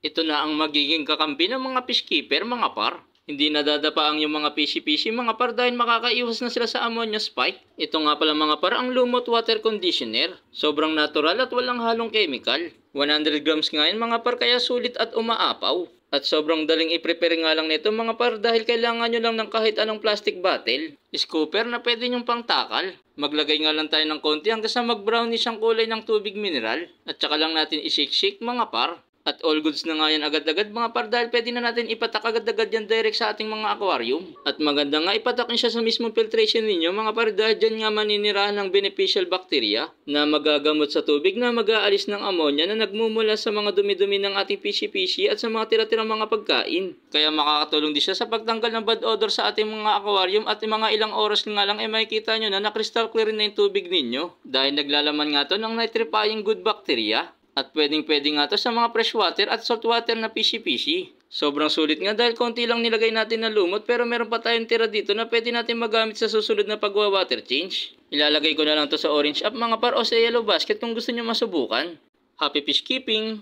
Ito na ang magiging kakampi ng mga peacekeeper mga par. Hindi nadadapa ang yung mga fishy-fishy mga par dahil makakaiwas na sila sa ammonia spike. Ito nga pala mga par ang lumot water conditioner. Sobrang natural at walang halong chemical. 100 grams nga yan mga par kaya sulit at umaapaw. At sobrang daling i-prepare nga lang nito mga par dahil kailangan nyo lang ng kahit anong plastic bottle. Scooper na pwede nyong pangtakal. Maglagay nga lang tayo ng konti hanggang sa mag-brownish ang kulay ng tubig mineral. At saka lang natin i-shake-shake mga par. At all goods na nga yan agad-agad mga par dahil pwede na natin ipatak agad-agad yan direct sa ating mga aquarium. At maganda nga ipatak niya sa mismong filtration ninyo mga par dahil dyan nga maninirahan ng beneficial bacteria na magagamot sa tubig na mag-aalis ng ammonia na nagmumula sa mga dumi-dumi ng ating fishy-fishy at sa mga tira-tirang mga pagkain. Kaya makakatulong din siya sa pagtanggal ng bad odor sa ating mga aquarium at mga ilang oras nga lang makikita nyo na crystal clear na yung tubig ninyo. Dahil naglalaman nga to ng nitrifying good bacteria. At pwedeng-pwede nga to sa mga freshwater at saltwater na fishy-fishy. Sobrang sulit nga dahil konti lang nilagay natin na lumot pero meron pa tayong tira dito na pwede natin magamit sa susunod na pagwa-water change. Ilalagay ko na lang to sa orange app mga par o sa yellow basket kung gusto nyo masubukan. Happy fish keeping!